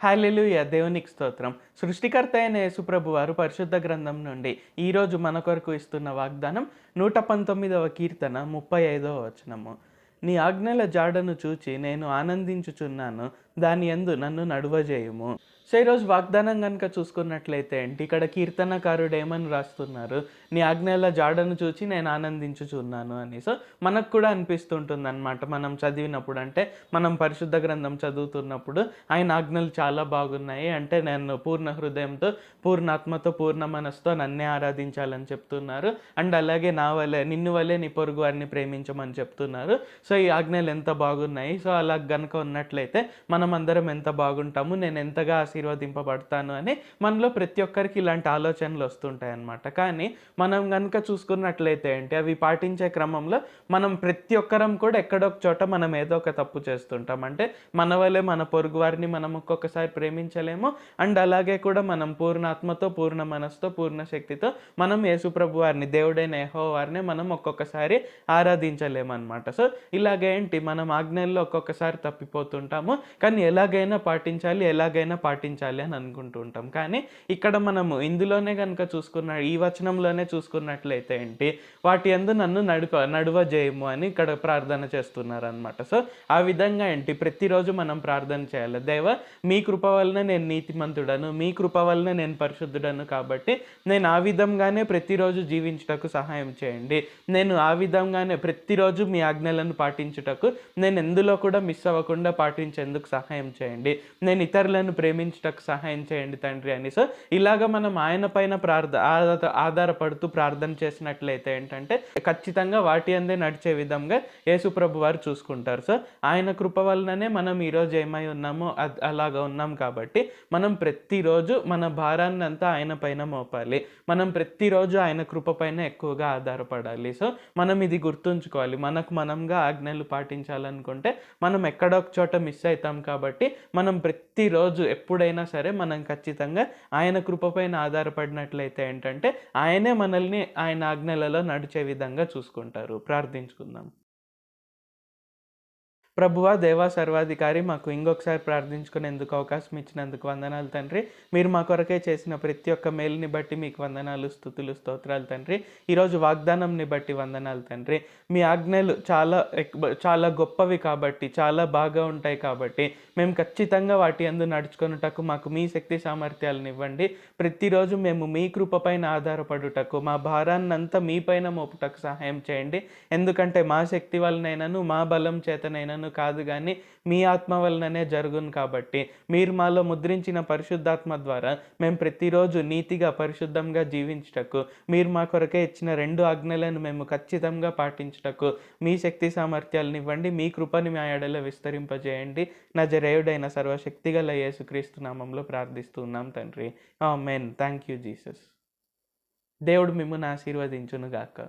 హల్లెలూయా! దేవునికి స్తోత్రం. సృష్టికర్త అయిన యేసుప్రభు వారు పరిశుద్ధ గ్రంథం నుండి ఈరోజు మన కొరకు ఇస్తున్న వాగ్దానం 119వ కీర్తన 35వ వచనము. నీ ఆజ్ఞల జాడను చూచి నేను ఆనందించుచున్నాను. దాని యందు నన్ను నడువజేయుము. సో, ఈరోజు వాగ్దానం గనుక చూసుకున్నట్లయితే ఏంటి, ఇక్కడ కీర్తనకారుడు ఏమని రాస్తున్నారు, నీ ఆజ్ఞల జాడను చూచి నేను ఆనందించుచున్నాను అని. సో, మనకు కూడా అనిపిస్తుంటుందన్నమాట మనం చదివినప్పుడు. అంటే మనం పరిశుద్ధ గ్రంథం చదువుతున్నప్పుడు ఆయన ఆజ్ఞలు చాలా బాగున్నాయి. అంటే నేను పూర్ణ హృదయంతో, పూర్ణాత్మతో, పూర్ణ మనసుతో నన్నే ఆరాధించాలని చెప్తున్నారు. అండ్ అలాగే నా వలె నిన్ను వలె నీ పొరుగు వారిని ప్రేమించమని చెప్తున్నారు. సో, ఈ ఆజ్ఞలు ఎంత బాగున్నాయి. సో, అలా గనుక ఉన్నట్లయితే మనమందరం ఎంత బాగుంటాము, నేను ఎంతగా ఆశీర్వదింపబడతాను అని మనలో ప్రతి ఒక్కరికి ఇలాంటి ఆలోచనలు వస్తుంటాయి అన్నమాట. కానీ మనం గనుక చూసుకున్నట్లయితే ఏంటి, అవి పాటించే క్రమంలో మనం ప్రతి ఒక్కరం కూడా ఎక్కడో ఒక చోట మనం ఏదో ఒక తప్పు చేస్తుంటాం. అంటే మన వల్లే మన పొరుగు వారిని మనం ఒక్కొక్కసారి ప్రేమించలేము. అండ్ అలాగే కూడా మనం పూర్ణాత్మతో, పూర్ణ మనసుతో, పూర్ణ శక్తితో మనం యేసుప్రభు వారిని, దేవుడైన యెహోవా వారిని మనం ఒక్కొక్కసారి ఆరాధించలేమన్నమాట. సో, ఇలాగేంటి మనం ఆజ్ఞల్లో ఒక్కొక్కసారి తప్పిపోతుంటాము. కానీ ఎలాగైనా పాటించాలి అని అనుకుంటూ ఉంటాం. కానీ ఇక్కడ మనము ఇందులోనే గనుక ఈ వచనంలోనే చూసుకున్నట్లయితే ఏంటి, వాటి యందు నన్ను నడువజేయము అని ఇక్కడ ప్రార్థన చేస్తున్నారనమాట. సో, ఆ విధంగా ఏంటి ప్రతిరోజు మనం ప్రార్థన చేయాలి. దేవా, మీ కృప వలన నేను నీతిమంతుడను, మీ కృప వలన నేను పరిశుద్ధుడను కాబట్టి నేను ఆ విధంగానే ప్రతిరోజు జీవించుటకు సహాయం చేయండి. నేను ఆ విధంగానే ప్రతిరోజు మీ ఆజ్ఞలను పాటించుటకు నేను ఎందులో కూడా మిస్ అవ్వకుండా పాటించేందుకు సహాయం చేయండి. నేను ఇతరులను ప్రేమించుటకు సహాయం చేయండి తండ్రి అని. సో, ఇలాగ మనం ఆయన పైన ఆధారపడుతూ ప్రార్థన చేసినట్లయితే ఏంటంటే ఖచ్చితంగా వాటి అందే నడిచే విధంగా యేసుప్రభు వారు చూసుకుంటారు. సో, ఆయన కృప వలననే మనం ఈరోజు ఏమై ఉన్నామో అలాగా ఉన్నాం కాబట్టి మనం ప్రతిరోజు మన భారాన్ని అంతా ఆయన పైన మోపాలి. మనం ప్రతిరోజు ఆయన కృప పైన ఎక్కువగా ఆధారపడాలి. సో, మనం ఇది గుర్తుంచుకోవాలి. మనకు మనంగా ఆజ్ఞలు పాటించాలనుకుంటే మనం ఎక్కడో ఒక చోట మిస్ అవుతాం కాబట్టి మనం ప్రతిరోజు ఎప్పుడైనా సరే మనం ఖచ్చితంగా ఆయన కృప పైన ఆధారపడినట్లయితే ఏంటంటే ఆయనే మనల్ని ఆయన ఆజ్ఞలలో నడిచే విధంగా చూసుకుంటారు. ప్రార్థించుకుందాం. ప్రభువా, దేవా, సర్వాధికారి, మాకు ఇంకొకసారి ప్రార్థించుకునేందుకు అవకాశం ఇచ్చినందుకు వందనాలు తండ్రి. మీరు మా కొరకే చేసిన ప్రతి ఒక్క మేలుని బట్టి మీకు వందనాలు, స్తుతులు, స్తోత్రాలు తండ్రి. ఈరోజు వాగ్దానంని బట్టి వందనాలు తండ్రి. మీ ఆజ్ఞలు చాలా గొప్పవి కాబట్టి, చాలా బాగా ఉంటాయి కాబట్టి మేము ఖచ్చితంగా వాటి యందు నడుచుకొనుటకు మాకు మీ శక్తి సామర్థ్యాలను ఇవ్వండి. ప్రతిరోజు మేము మీ కృప పైన ఆధారపడుటకు, మా భారాన్నంతా మీ పైన మోపుటకు సహాయం చేయండి. ఎందుకంటే మా శక్తి వలనైనను, మా బలం చేతనైనను కాదు గాని మీ ఆత్మ వలననే జరుగును కాబట్టి మీరు మాలో ముద్రించిన పరిశుద్ధాత్మ ద్వారా మేము ప్రతిరోజు నీతిగా, పరిశుద్ధంగా జీవించుటకు, మీరు మా కొరకే ఇచ్చిన 2 ఆజ్ఞలను మేము ఖచ్చితంగా పాటించుటకు మీ శక్తి సామర్థ్యాలను ఇవ్వండి. మీ కృపని మా ఎడల విస్తరింపజేయండి. నజరేయుడైన సర్వశక్తిగల యేసుక్రీస్తు నామంలో ప్రార్థిస్తున్నాం తండ్రి. ఆమేన్. Thank you Jesus. దేవుడు మిమ్మును ఆశీర్వదించును గాక.